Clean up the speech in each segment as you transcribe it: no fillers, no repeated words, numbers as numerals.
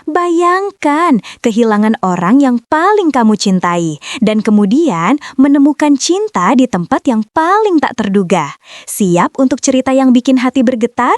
Bayangkan kehilangan orang yang paling kamu cintai dan kemudian menemukan cinta di tempat yang paling tak terduga. Siap untuk cerita yang bikin hati bergetar?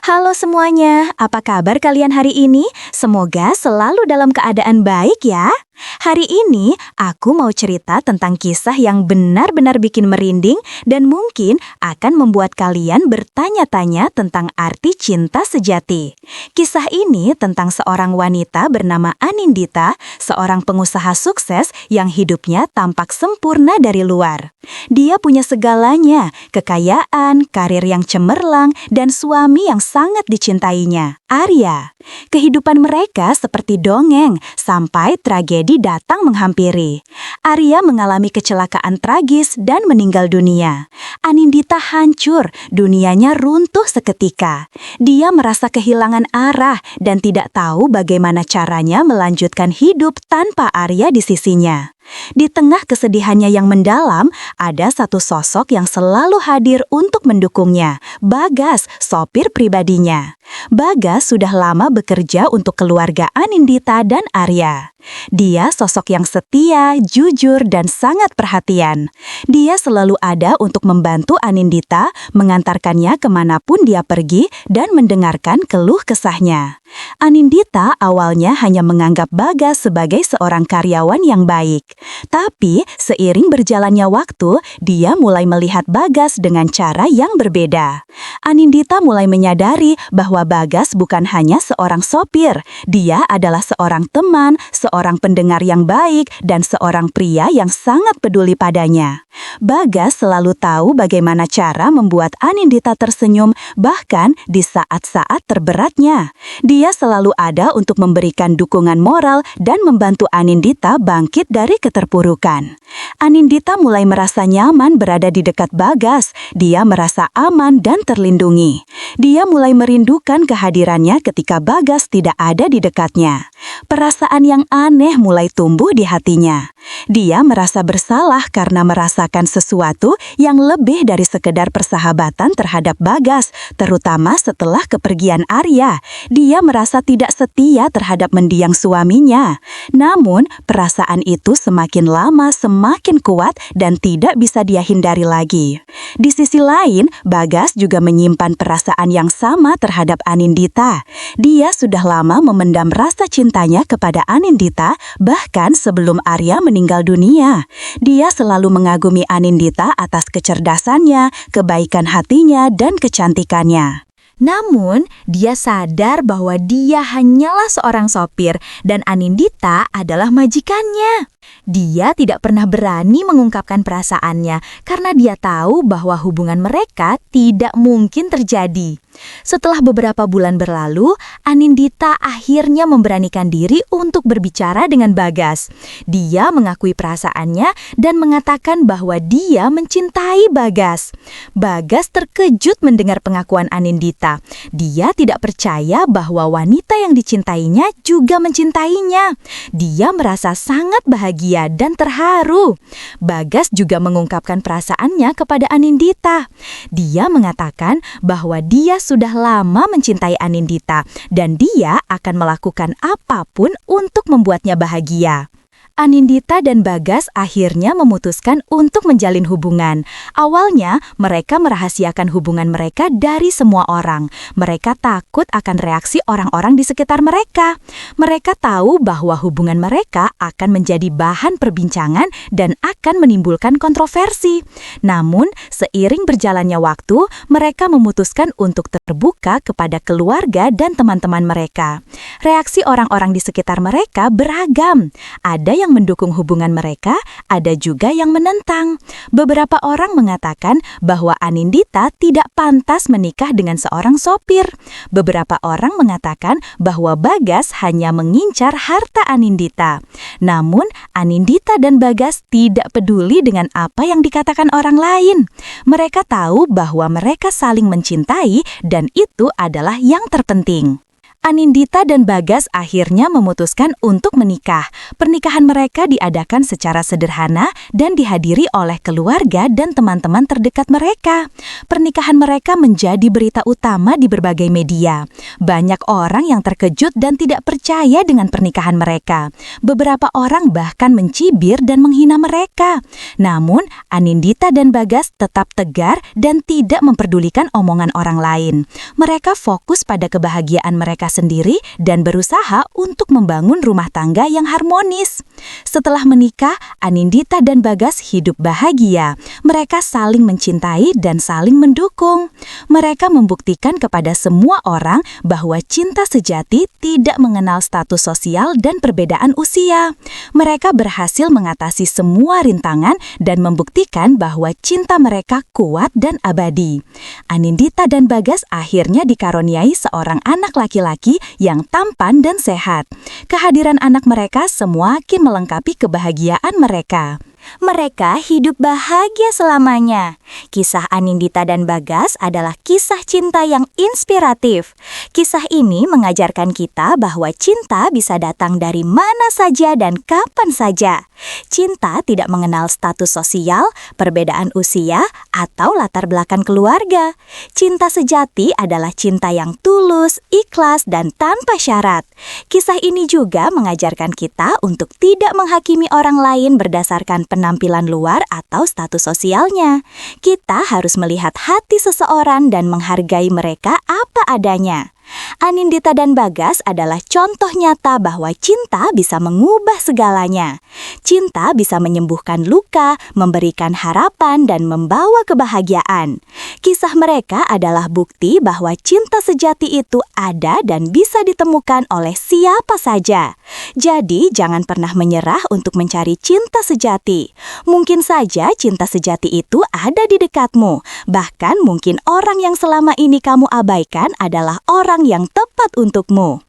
Halo semuanya, apa kabar kalian hari ini? Semoga selalu dalam keadaan baik ya. Hari ini aku mau cerita tentang kisah yang benar-benar bikin merinding dan mungkin akan membuat kalian bertanya-tanya tentang arti cinta sejati. Kisah ini tentang seorang wanita bernama Anindita, seorang pengusaha sukses yang hidupnya tampak sempurna dari luar. Dia punya segalanya, kekayaan, karir yang cemerlang, dan suami yang sangat dicintainya, Arya. Kehidupan mereka seperti dongeng sampai tragedi datang menghampiri. Arya mengalami kecelakaan tragis dan meninggal dunia. Anindita hancur, dunianya runtuh seketika. Dia merasa kehilangan arah dan tidak tahu bagaimana caranya melanjutkan hidup tanpa Arya di sisinya. Di tengah kesedihannya yang mendalam, ada satu sosok yang selalu hadir untuk mendukungnya, Bagas, sopir pribadinya. Bagas sudah lama bekerja untuk keluarga Anindita dan Arya. Dia sosok yang setia, jujur, dan sangat perhatian. Dia selalu ada untuk membantu Anindita, mengantarkannya kemanapun dia pergi, dan mendengarkan keluh kesahnya. Anindita awalnya hanya menganggap Bagas sebagai seorang karyawan yang baik. Tapi, seiring berjalannya waktu, dia mulai melihat Bagas dengan cara yang berbeda. Anindita mulai menyadari bahwa Bagas bukan hanya seorang sopir. Dia adalah seorang teman, seorang pendengar yang baik, dan seorang pria yang sangat peduli padanya. Bagas selalu tahu bagaimana cara membuat Anindita tersenyum, bahkan di saat-saat terberatnya. Dia selalu ada untuk memberikan dukungan moral dan membantu Anindita bangkit dari keterpurukan. Anindita mulai merasa nyaman berada di dekat Bagas. Dia merasa aman dan terlindungi. Dia mulai merindukan kehadirannya ketika Bagas tidak ada di dekatnya. Perasaan yang aneh mulai tumbuh di hatinya. Dia merasa bersalah karena merasakan sesuatu yang lebih dari sekedar persahabatan terhadap Bagas, terutama setelah kepergian Arya. Dia merasa tidak setia terhadap mendiang suaminya. Namun, perasaan itu semakin lama semakin kuat dan tidak bisa dia hindari lagi. Di sisi lain, Bagas juga menyimpan perasaan yang sama terhadap Anindita. Dia sudah lama memendam rasa cintanya kepada Anindita, bahkan sebelum Arya meninggal dunia. Dia selalu mengagumi Anindita atas kecerdasannya, kebaikan hatinya, dan kecantikannya. Namun, dia sadar bahwa dia hanyalah seorang sopir dan Anindita adalah majikannya. Dia tidak pernah berani mengungkapkan perasaannya karena dia tahu bahwa hubungan mereka tidak mungkin terjadi. Setelah beberapa bulan berlalu, Anindita akhirnya memberanikan diri untuk berbicara dengan Bagas. Dia mengakui perasaannya dan mengatakan bahwa dia mencintai Bagas. Bagas terkejut mendengar pengakuan Anindita. Dia tidak percaya bahwa wanita yang dicintainya juga mencintainya. Dia merasa sangat bahagia dan terharu. Bagas juga mengungkapkan perasaannya kepada Anindita. Dia mengatakan bahwa dia sudah lama mencintai Anindita dan dia akan melakukan apapun untuk membuatnya bahagia. Anindita dan Bagas akhirnya memutuskan untuk menjalin hubungan. Awalnya, mereka merahasiakan hubungan mereka dari semua orang. Mereka takut akan reaksi orang-orang di sekitar mereka. Mereka tahu bahwa hubungan mereka akan menjadi bahan perbincangan dan akan menimbulkan kontroversi. Namun, seiring berjalannya waktu, mereka memutuskan untuk terbuka kepada keluarga dan teman-teman mereka. Reaksi orang-orang di sekitar mereka beragam. Ada yang mendukung hubungan mereka, ada juga yang menentang. Beberapa orang mengatakan bahwa Anindita tidak pantas menikah dengan seorang sopir. Beberapa orang mengatakan bahwa Bagas hanya mengincar harta Anindita. Namun, Anindita dan Bagas tidak peduli dengan apa yang dikatakan orang lain. Mereka tahu bahwa mereka saling mencintai dan itu adalah yang terpenting. Anindita dan Bagas akhirnya memutuskan untuk menikah. Pernikahan mereka diadakan secara sederhana dan dihadiri oleh keluarga dan teman-teman terdekat mereka. Pernikahan mereka menjadi berita utama di berbagai media. Banyak orang yang terkejut dan tidak percaya dengan pernikahan mereka. Beberapa orang bahkan mencibir dan menghina mereka. Namun, Anindita dan Bagas tetap tegar dan tidak memperdulikan omongan orang lain. Mereka fokus pada kebahagiaan mereka sendiri dan berusaha untuk membangun rumah tangga yang harmonis. Setelah menikah, Anindita dan Bagas hidup bahagia. Mereka saling mencintai dan saling mendukung. Mereka membuktikan kepada semua orang bahwa cinta sejati tidak mengenal status sosial dan perbedaan usia. Mereka berhasil mengatasi semua rintangan dan membuktikan bahwa cinta mereka kuat dan abadi. Anindita dan Bagas akhirnya dikaruniai seorang anak laki-laki yang tampan dan sehat. Kehadiran anak mereka semakin melengkapi kebahagiaan mereka. Mereka hidup bahagia selamanya. Kisah Anindita dan Bagas adalah kisah cinta yang inspiratif. Kisah ini mengajarkan kita bahwa cinta bisa datang dari mana saja dan kapan saja. Cinta tidak mengenal status sosial, perbedaan usia, atau latar belakang keluarga. Cinta sejati adalah cinta yang tulus, ikhlas, dan tanpa syarat. Kisah ini juga mengajarkan kita untuk tidak menghakimi orang lain berdasarkan penampilan luar atau status sosialnya. Kita harus melihat hati seseorang dan menghargai mereka apa adanya. Anindita dan Bagas adalah contoh nyata bahwa cinta bisa mengubah segalanya. Cinta bisa menyembuhkan luka, memberikan harapan, dan membawa kebahagiaan. Kisah mereka adalah bukti bahwa cinta sejati itu ada dan bisa ditemukan oleh siapa saja. Jadi, jangan pernah menyerah untuk mencari cinta sejati. Mungkin saja cinta sejati itu ada di dekatmu. Bahkan mungkin orang yang selama ini kamu abaikan adalah orang yang tepat untukmu.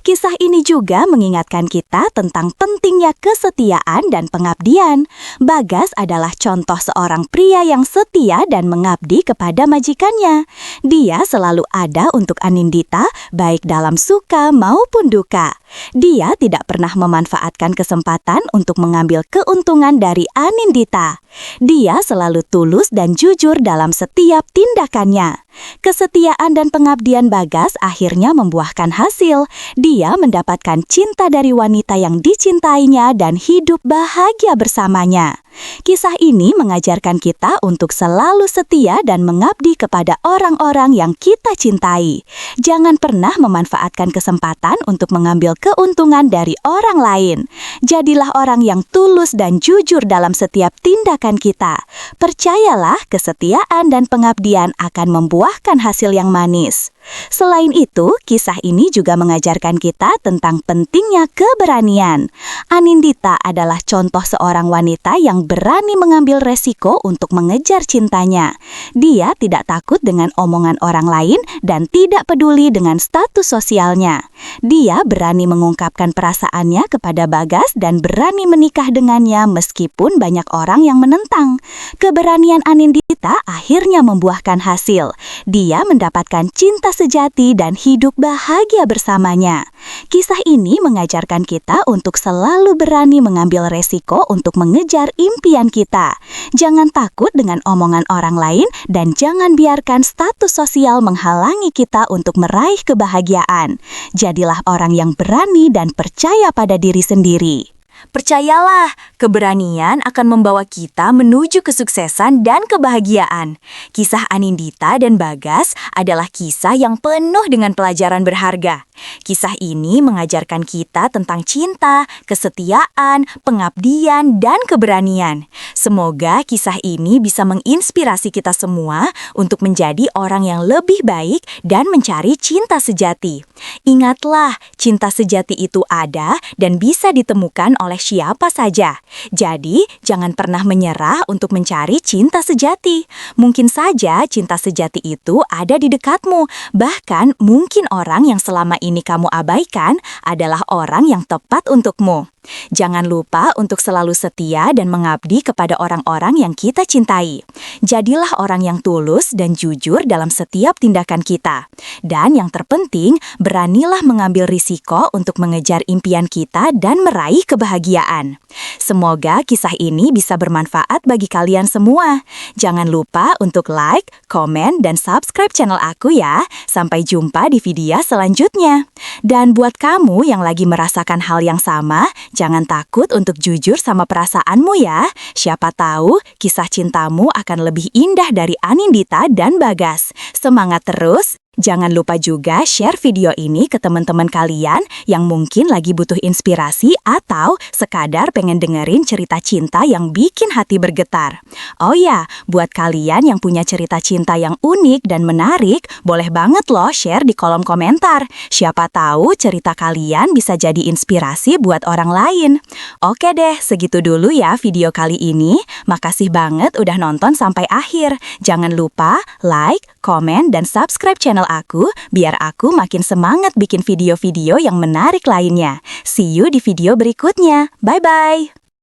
Kisah ini juga mengingatkan kita tentang pentingnya kesetiaan dan pengabdian. Bagas adalah contoh seorang pria yang setia dan mengabdi kepada majikannya. Dia selalu ada untuk Anindita, baik dalam suka maupun duka. Dia tidak pernah memanfaatkan kesempatan untuk mengambil keuntungan dari Anindita. Dia selalu tulus dan jujur dalam setiap tindakannya. Kesetiaan dan pengabdian Bagas akhirnya membuahkan hasil. Dia mendapatkan cinta dari wanita yang dicintainya dan hidup bahagia bersamanya. Kisah ini mengajarkan kita untuk selalu setia dan mengabdi kepada orang-orang yang kita cintai. Jangan pernah memanfaatkan kesempatan untuk mengambil keuntungan dari orang lain. Jadilah orang yang tulus dan jujur dalam setiap tindakan kita. Percayalah, kesetiaan dan pengabdian akan membuahkan hasil yang manis. Selain itu, kisah ini juga mengajarkan kita tentang pentingnya keberanian. Anindita adalah contoh seorang wanita yang berani mengambil resiko untuk mengejar cintanya. Dia tidak takut dengan omongan orang lain dan tidak peduli dengan status sosialnya. Dia berani mengungkapkan perasaannya kepada Bagas dan berani menikah dengannya meskipun banyak orang yang menentang. Keberanian Anindita akhirnya membuahkan hasil. Dia mendapatkan cinta sejati dan hidup bahagia bersamanya. Kisah ini mengajarkan kita untuk selalu berani mengambil resiko untuk mengejar impian kita. Jangan takut dengan omongan orang lain dan jangan biarkan status sosial menghalangi kita untuk meraih kebahagiaan. Jadilah orang yang berani dan percaya pada diri sendiri. Percayalah, keberanian akan membawa kita menuju kesuksesan dan kebahagiaan. Kisah Anindita dan Bagas adalah kisah yang penuh dengan pelajaran berharga. Kisah ini mengajarkan kita tentang cinta, kesetiaan, pengabdian, dan keberanian. Semoga kisah ini bisa menginspirasi kita semua untuk menjadi orang yang lebih baik dan mencari cinta sejati. Ingatlah, cinta sejati itu ada dan bisa ditemukan oleh siapa saja. Jadi, jangan pernah menyerah untuk mencari cinta sejati. Mungkin saja cinta sejati itu ada di dekatmu. Bahkan mungkin orang yang selama ini kamu abaikan adalah orang yang tepat untukmu. Jangan lupa untuk selalu setia dan mengabdi kepada orang-orang yang kita cintai. Jadilah orang yang tulus dan jujur dalam setiap tindakan kita. Dan yang terpenting, beranilah mengambil risiko untuk mengejar impian kita dan meraih kebahagiaan. Semoga kisah ini bisa bermanfaat bagi kalian semua. Jangan lupa untuk like, komen, dan subscribe channel aku ya. Sampai jumpa di video selanjutnya. Dan buat kamu yang lagi merasakan hal yang sama, jangan takut untuk jujur sama perasaanmu ya. Siapa tahu kisah cintamu akan lebih indah dari Anindita dan Bagas. Semangat terus! Jangan lupa juga share video ini ke teman-teman kalian yang mungkin lagi butuh inspirasi atau sekadar pengen dengerin cerita cinta yang bikin hati bergetar. Oh ya, buat kalian yang punya cerita cinta yang unik dan menarik, boleh banget loh share di kolom komentar. Siapa tahu cerita kalian bisa jadi inspirasi buat orang lain. Oke deh, segitu dulu ya video kali ini. Makasih banget udah nonton sampai akhir. Jangan lupa like, komen, dan subscribe channel aku biar aku makin semangat bikin video-video yang menarik lainnya. See you di video berikutnya. Bye-bye!